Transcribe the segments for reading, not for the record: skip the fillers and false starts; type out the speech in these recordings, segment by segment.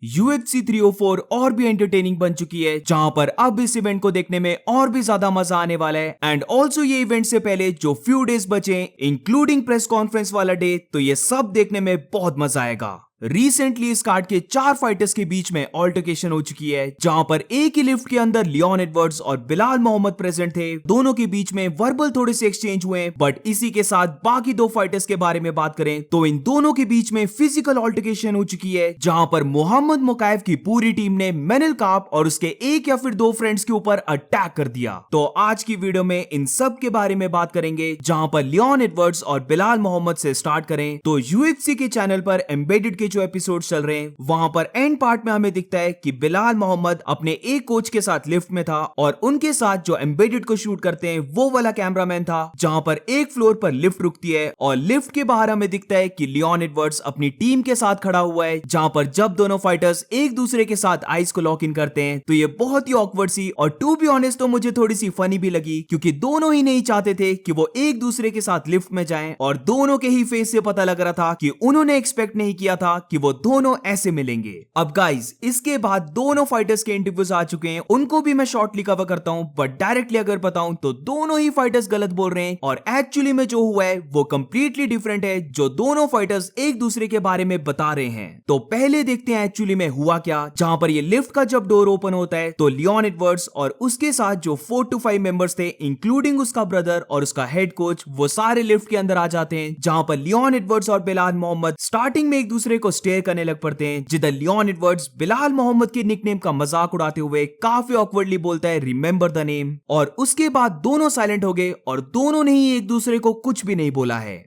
UFC 304 और भी entertaining बन चुकी है, जहां पर अब इस इवेंट को देखने में और भी ज्यादा मजा आने वाला है। एंड ऑल्सो ये इवेंट से पहले जो फ्यू डेज बचे, इंक्लूडिंग प्रेस कॉन्फ्रेंस वाला डे, तो ये सब देखने में बहुत मजा आएगा। रिसेंटली इस कार्ड के 4 फाइटर्स के बीच में ऑल्टरकेशन हो चुकी है, जहां पर एक ही लिफ्ट के अंदर लियोन एडवर्ड्स और बिलाल मोहम्मद प्रेजेंट थे। दोनों के बीच में वर्बल थोड़े से एक्सचेंज हुए, बट इसी के साथ बाकी 2 फाइटर्स के बारे में बात करें तो इन दोनों के बीच में फिजिकल ऑल्टरकेशन हो चुकी है, जहां पर मोहम्मद मुकायफ की पूरी टीम ने मेनल काप और उसके एक या फिर 2 फ्रेंड्स के ऊपर अटैक कर दिया। तो आज की वीडियो में इन सब के बारे में बात करेंगे, जहां पर लियोन एडवर्ड्स और बिलाल मोहम्मद से स्टार्ट करें तो यूएफसी के चैनल पर एम्बेडेड के जो एपिसोड चल रहे हैं, वहां पर एंड पार्ट में हमें दिखता है कि बिलाल मोहम्मद अपने एक कोच के साथ लिफ्ट में था और उनके साथ जो एम्बेडेड को शूट करते हैं वो वाला कैमरामैन था, जहां पर एक फ्लोर पर लिफ्ट रुकती है और लिफ्ट के बाहर हमें दिखता है कि लियोन एडवर्ड्स अपनी टीम के साथ खड़ा हुआ है, जहां पर जब दोनों फाइटर्स एक दूसरे के साथ आइज को लॉक इन करते हैं तो ये बहुत ही ऑकवर्ड सी और टू बी ऑनेस्ट तो मुझे थोड़ी सी फनी भी लगी, क्योंकि दोनों ही नहीं चाहते थे कि वो एक दूसरे के साथ लिफ्ट में जाएं और दोनों के ही फेस से पता लग रहा था कि उन्होंने एक्सपेक्ट नहीं किया था कि वो दोनों ऐसे मिलेंगे। अब गाइस, इसके बाद दोनों फाइटर्स के इंटरव्यूज आ चुके हैं, उनको भी मैं शॉर्टली कवर करता हूं, बट डायरेक्टली अगर बताऊं तो दोनों ही फाइटर्स गलत बोल रहे हैं और एक्चुअली में जो हुआ है वो कंप्लीटली डिफरेंट है जो दोनों फाइटर्स एक दूसरे के बारे में बता रहे हैं। तो पहले देखते हैं एक्चुअली में हुआ क्या। जहां पर ये लिफ्ट का जब डोर ओपन होता है तो लियोन एडवर्ड्स और उसके साथ जो 4 to 5 मेंबर्स थे, इंक्लूडिंग उसका ब्रदर और उसका हेड कोच, वो सारे लिफ्ट के अंदर आ जाते हैं, जहां पर लियोन एडवर्ड्स और बिलाल मोहम्मद स्टार्टिंग में एक दूसरे को स्टेयर करने लग पड़ते हैं, जिधर लियोन एडवर्ड्स बिलाल मोहम्मद के निकनेम का मजाक उड़ाते हुए काफी ऑकवर्डली बोलता है रिमेंबर द नेम, और उसके बाद दोनों साइलेंट हो गए और दोनों ने ही एक दूसरे को कुछ भी नहीं बोला है।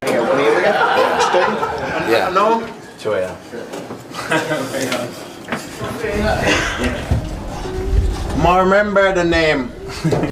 Remember the name.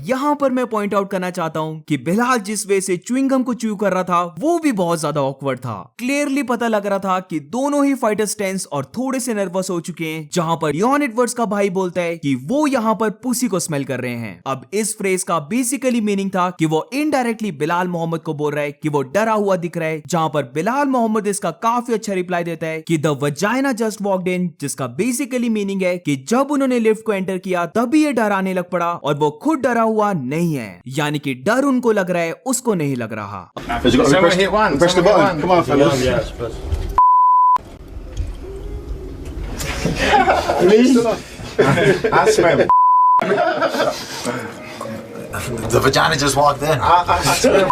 यहाँ पर मैं पॉइंट आउट करना चाहता हूँ कि बिलाल जिस वे से च्युइंगम को च्यू कर रहा था वो भी बहुत ज्यादा ऑकवर्ड था। क्लियरली पता लग रहा था कि दोनों ही फाइटर्स टेंस और थोड़े से नर्वस हो चुके हैं, जहां पर लियोन एडवर्ड्स का भाई बोलता है कि वो यहाँ पर पुसी को स्मेल कर रहे हैं। अब इस फ्रेज का बेसिकली मीनिंग था कि वो इनडायरेक्टली बिलाल मोहम्मद को बोल रहा है कि वो डरा हुआ दिख रहा है, जहां पर बिलाल मोहम्मद इसका काफी अच्छा रिप्लाई देता है कि the vagina just walked in, जिसका बेसिकली मीनिंग है कि जब उन्होंने लिफ्ट को एंटर किया तभी ये डर आने लग पड़ा और वो खुद डरा हुआ नहीं है, यानी कि डर उनको लग रहा है, उसको नहीं लग रहा। Press the button. Come on, fellas. Yes, press. I smell. The vagina just walked in. I smell.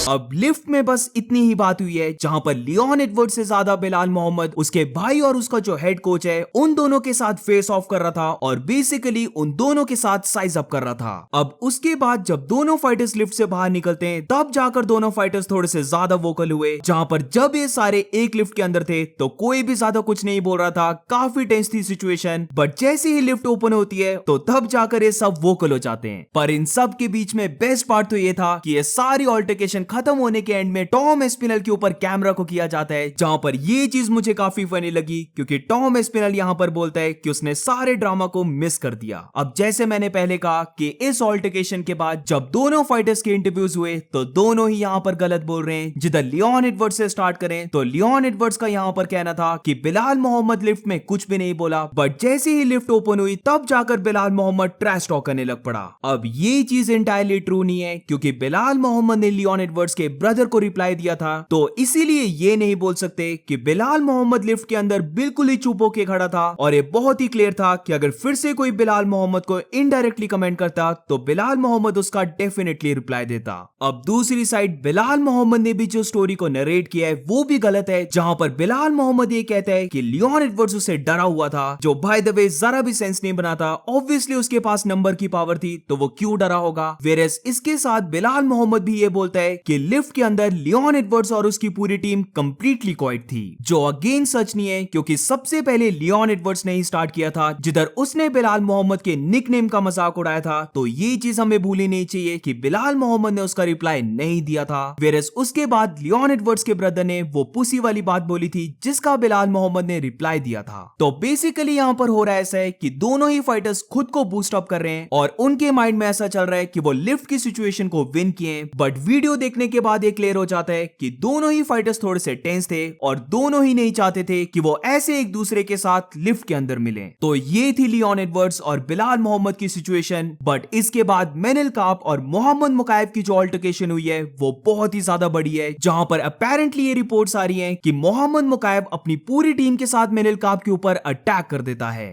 अब लिफ्ट में बस इतनी ही बात हुई है, जहां पर लियोन एडवर्ड्स से ज्यादा बिलाल मोहम्मद उसके भाई और उसका जो हेड कोच है उन दोनों के साथ फेस ऑफ कर रहा था और बेसिकली उन दोनों के साथ साइज अप कर रहा था। अब उसके बाद जब दोनों फाइटर्स लिफ्ट से बाहर निकलते हैं तब जाकर दोनों फाइटर्स थोड़े से ज्यादा वोकल हुए, जहां पर जब ये सारे एक लिफ्ट के अंदर थे तो कोई भी ज्यादा कुछ नहीं बोल रहा था, काफी टेंस थी सिचुएशन, बट जैसे ही लिफ्ट ओपन होती है तो तब जाकर ये सब वोकल हो जाते हैं। पर इन सब के बीच में बेस्ट पार्ट तो ये था कि ये सारी ऑल्टरकेशन खत्म होने के एंड में टॉम एस्पिनल के ऊपर कैमरा को किया जाता है, जहां पर ये चीज मुझे काफी फनी लगी, क्योंकि टॉम एस्पिनल यहां पर बोलता है कि उसने सारे ड्रामा को मिस कर दिया। अब जैसे मैंने पहले कहा कि इस ऑल्टरकेशन के बाद जब दोनों फाइटर्स के इंटरव्यूज हुए तो दोनों ही यहां पर गलत बोल रहे हैं। जिधर लियोन एडवर्ड्स से स्टार्ट करें तो लियोन एडवर्ड्स का यहां पर कहना था कि बिलाल मोहम्मद लिफ्ट में कुछ भी नहीं बोला, बट जैसे ही लिफ्ट ओपन हुई तब जाकर बिलाल मोहम्मद ट्रैश टॉक करने लग पड़ा। अब ये चीज एंटायरली ट्रू नहीं है, क्योंकि बिलाल मोहम्मद ने लियोन एडवर्ड्स के ब्रदर को रिप्लाई दिया था, तो इसीलिए ये नहीं बोल सकते कि बिलाल मोहम्मद लिफ्ट के अंदर बिल्कुल ही चुप होके खड़ा था, और ये बहुत ही क्लियर था कि अगर फिर से कोई बिलाल मोहम्मद को इनडायरेक्टली कमेंट करता तो बिलाल मोहम्मद उसका डेफिनेटली रिप्लाई देता। अब दूसरी साइड बिलाल मोहम्मद ने भी जो स्टोरी को नरेट किया है वो भी गलत है, जहां पर बिलाल मोहम्मद ये कहता है कि लियोन एडवर्ड्स उसे डरा हुआ था, जो बाय द वे जरा भी सेंस नहीं बनाता। ऑब्वियसली उसके पास नंबर की पावर थी तो वो क्यों डरा होगा। वेरेस इसके साथ बिलाल मोहम्मद भी ये बोलता है कि लिफ्ट के अंदर लियोन एडवर्ड्स और उसकी पूरी टीम कंप्लीटली क्वाइट थी, जो अगेन सच नहीं है, क्योंकि सबसे पहले लियोन एडवर्ड्स ने ही स्टार्ट किया था, जिधर उसने बिलाल मोहम्मद के निकनेम का मजाक उड़ाया था। तो ये चीज हमें भूलनी नहीं चाहिए कि बिलाल मोहम्मद ने उसका रिप्लाई नहीं दिया था। वेरस उसके बाद लियोन एडवर्ड्स के ब्रदर ने वो पुसी वाली बात बोली थी जिसका बिलाल मोहम्मद ने रिप्लाई दिया था। तो बेसिकली यहाँ पर हो रहा है ऐसा है कि दोनों ही फाइटर्स खुद को बूस्ट अप कर रहे हैं और उनके माइंड में ऐसा चल रहा है कि वो लिफ्ट की सिचुएशन को विन किए, बट वीडियो देखने के बाद ये क्लियर हो जाता है कि दोनों ही फाइटर्स थोड़े से टेंस थे और दोनों ही नहीं चाहते थे कि वो ऐसे एक दूसरे के साथ लिफ्ट के अंदर मिले। तो ये थी लियोन एडवर्ड्स और बिलाल मोहम्मद की सिचुएशन। बट इसके बाद मैनुएल काप और मोहम्मद मुकायब की जो अल्टरकेशन हुई है वो बहुत ही ज्यादा बड़ी है, जहां पर अपेरेंटली ये रिपोर्ट्स आ रही हैं कि मोहम्मद मुकायब अपनी पूरी टीम के साथ मैनुएल काप के ऊपर अटैक कर देता है।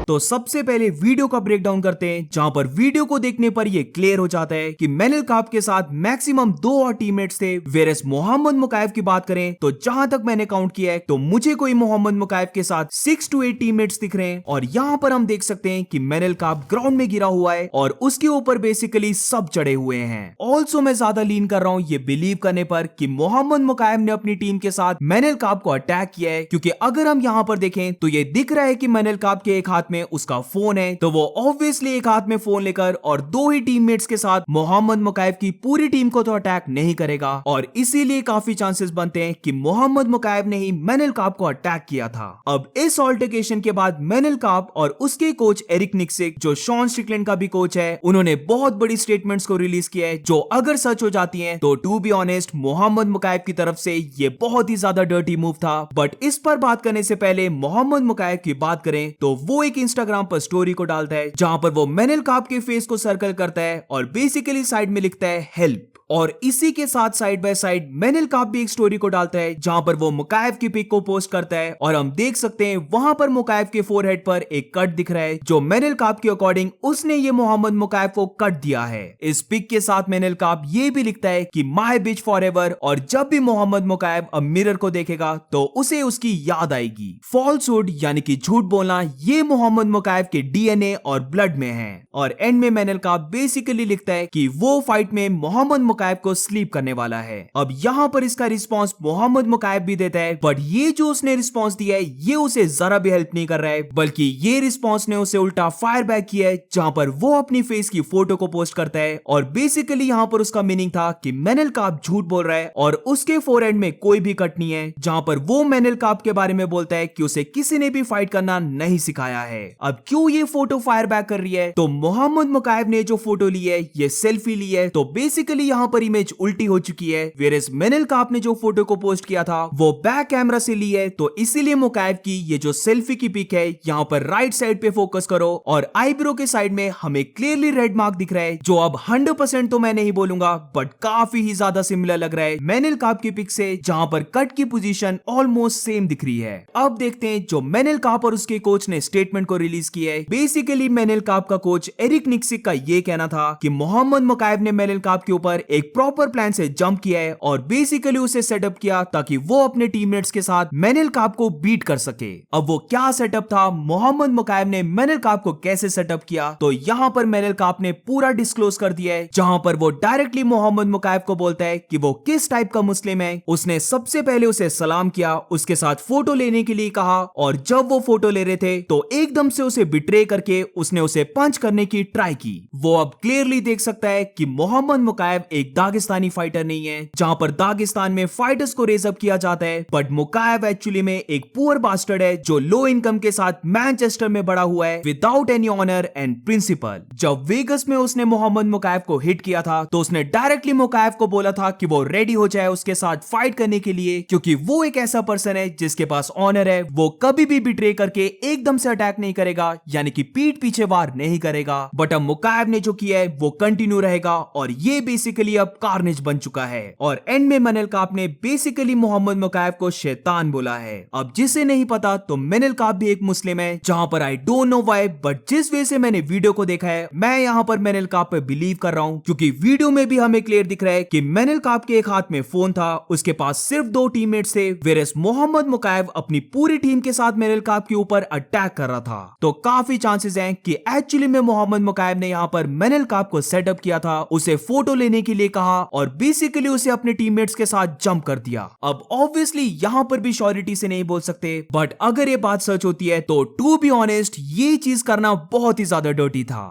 तो सबसे पहले वीडियो का ब्रेकडाउन करते हैं, जहां पर वीडियो को देखने पर यह क्लियर हो जाता है कि मैनुएल काप के साथ मैक्सिमम 2 और टीममेट्स थे। वेरस मोहम्मद मुकायब की बात करें तो जहां तक मैंने काउंट किया है तो मुझे कोई मोहम्मद मुकायब के साथ 6 to 8 टीममेट्स दिख रहे हैं। और यहां पर हम देख सकते हैं कि मैनुएल काप ग्राउंड में गिरा हुआ है और उसके ऊपर बेसिकली सब चढ़े हुए हैं। ऑल्सो मैं ज्यादा लीन कर रहा हूं ये बिलीव करने पर कि मोहम्मद मुकायब ने अपनी टीम के साथ मैनुएल काप को अटैक किया है, क्योंकि अगर हम यहां पर देखें तो ये दिख रहा है कि मैनुएल काप के एक हाथ में उसका फोन है, तो वो ऑब्वियसली एक हाथ में फोन लेकर और 2 ही टीममेट्स के साथ मोहम्मद मुकायब की पूरी टीम को तो अटैक नहीं करेगा। और इसीलिए काफी चांसेस बनते हैं कि मोहम्मद मुकायब ने ही मैनुएल काप को अटैक किया था। अब इस ऑल्टरकेशन के बाद मैनुएल काप और उसके कोच एरिक निक्सिक, जो शॉन स्ट्रिकलैंड का भी कोच है, उन्होंने बहुत बड़ी स्टेटमेंट्स को रिलीज किया है, जो अगर सच हो जाती हैं तो टू बी ऑनेस्ट मोहम्मद मुकायब की तरफ से ये बहुत ही ज्यादा डर्टी मूव था। बट इस पर बात करने से पहले मोहम्मद मुकायब की बात करें तो वो एक इंस्टाग्राम पर स्टोरी को डालता है, जहां पर वो मैनुएल काप के फेस को सर्कल करता है और बेसिकली साइड में लिखता है हेल्प। और इसी के साथ साइड बाय साइड मैनुएल काप भी एक स्टोरी को डालता है, जहां पर वो मुकायब की पिक को पोस्ट करता है और हम देख सकते हैं वहां पर मुकायब के फोरहेड पर एक कट दिख रहा है, जो मैनुएल काप के अकॉर्डिंग उसने ये मोहम्मद मुकायब को कट दिया है। इस पिक के साथ मैनुएल काप ये भी लिखता है कि माय बिच फॉरएवर, और जब भी मोहम्मद मुकायब अब मिरर को देखेगा तो उसे उसकी याद आएगी। फॉल्सहुड यानी कि झूठ बोलना ये मोहम्मद मुकायब के डीएनए और ब्लड में है। और एंड में मैनुएल काप बेसिकली लिखता है कि वो फाइट में मोहम्मद मुकायब को स्लीप करने वाला है। अब यहाँ पर इसका रिस्पांस मोहम्मद मुकायब भी देता है, बट ये जो उसने रिस्पांस दिया है ये उसे जरा भी हेल्प नहीं कर रहा है, बल्कि ये रिस्पांस ने उसे उल्टा फायर बैक किया है, जहां पर वो अपनी फेस की फोटो को पोस्ट करता है। और बेसिकली यहाँ पर उसका मीनिंग था कि मैनुएल काप झूठ बोल रहा है और उसके फोरहेड में कोई भी कट नहीं है, जहां पर वो मैनुएल काप के बारे में बोलता है कि उसे किसी ने भी फाइट करना नहीं सिखाया है। अब क्यों ये फोटो फायर बैक कर रही है, तो मोहम्मद मुकायब ने जो फोटो ली है ये सेल्फी ली है, तो बेसिकली यहाँ पर इमेज उल्टी हो चुकी है। वेरस मैनुएल काप ने जो फोटो को पोस्ट किया था वो बैक कैमरा से ली है, तो इसीलिए मुकायब की ये जो सेल्फी की पिक है यहाँ पर राइट साइड पे फोकस करो और आईब्रो के साइड में हमें क्लियरली रेड मार्क दिख रहा है, जो अब 100% तो मैं नहीं बोलूंगा बट काफी ही ज्यादा सिमिलर लग रहा है मैनुएल काप की पिक से, जहां पर कट की पोजीशन ऑलमोस्ट सेम दिख रही है। अब देखते हैं जो मैनुएल काप और उसके कोच ने स्टेटमेंट को रिलीज किया है। बेसिकली मैनुएल काप का कोच एरिक निक्सिक का ये कहना था कि मोहम्मद मुकायब ने मैनुएल काप के ऊपर एक प्रॉपर प्लान से जंप किया है और बेसिकली उसे सेटअप किया ताकि वो अपने टीममेट्स के साथ मैनुएल काप को बीट कर सके। अब वो क्या सेटअप था, मोहम्मद मुकायब ने मैनुएल काप को कैसे सेटअप किया, तो यहाँ पर मैनुएल काप ने पूरा डिस्क्लोज कर दिया है, जहां पर वो डायरेक्टली मोहम्मद मुकायब को बोलता है कि वो किस टाइप का मुस्लिम है। उसने सबसे पहले उसे सलाम किया, उसके साथ फोटो लेने के लिए कहा, और जब वो फोटो ले रहे थे तो एकदम से उसे बिट्रे करके उसने उसे पंच करने की ट्राई की। वो अब क्लियरली देख सकता है कि मोहम्मद मुकायब एक दागिस्तानी फाइटर नहीं है, जहां पर दागिस्तान में फाइटर्स को रेज अप किया जाता है, बट मुकायब एक्चुअली में एक पुअर बास्टर्ड है जो लो इनकम के साथ मैनचेस्टर में बड़ा हुआ है without any honour and principle. जब वेगस में उसने मोहम्मद मुकायब को हिट किया था तो उसने डायरेक्टली मुकायब को बोला था कि वो रेडी हो जाए उसके साथ फाइट करने के लिए, क्योंकि वो एक ऐसा पर्सन है जिसके पास ऑनर है, वो कभी भी बिट्रे करके एकदम से अटैक नहीं करेगा, यानी कि पीठ पीछे वार नहीं करेगा। बट अब मुकायब ने जो किया है वो कंटिन्यू रहेगा और ये बेसिकली अब कार्नेज बन चुका है। और एंड में मैनुएल काप ने बेसिकली मोहम्मद मुकायब को शैतान बोला है। अब जिसे नहीं पता तो मैनुएल काप भी एक मुस्लिम है, जहां पर I don't know why but जिस वे से मैंने वीडियो को देखा है मैं यहाँ पर मैनुएल काप पे बिलीव कर रहा हूँ, क्योंकि वीडियो में भी हमें क्लियर दिख रहा है कि मैनुएल काप के एक हाथ में फोन था, उसके पास सिर्फ 2 टीममेट्स थे, वेरस मोहम्मद मुकायब अपनी पूरी टीम के साथ मैनुएल काप के ऊपर अटैक कर रहा था। तो काफी चांसेस हैं कि एक्चुअली में मोहम्मद मुकायब ने यहाँ पर मैनुएल काप को सेटअप किया था, उसे फोटो लेने के लिए कहा और बेसिकली उसे अपने टीममेट्स के साथ जंप कर दिया। अब ऑब्वियसली यहाँ पर भी श्योरिटी से नहीं बोल सकते, बट अगर ये बात सच होती है तो टू बी ऑनेस्ट ये चीज करना बहुत ही ज्यादा डर्टी था।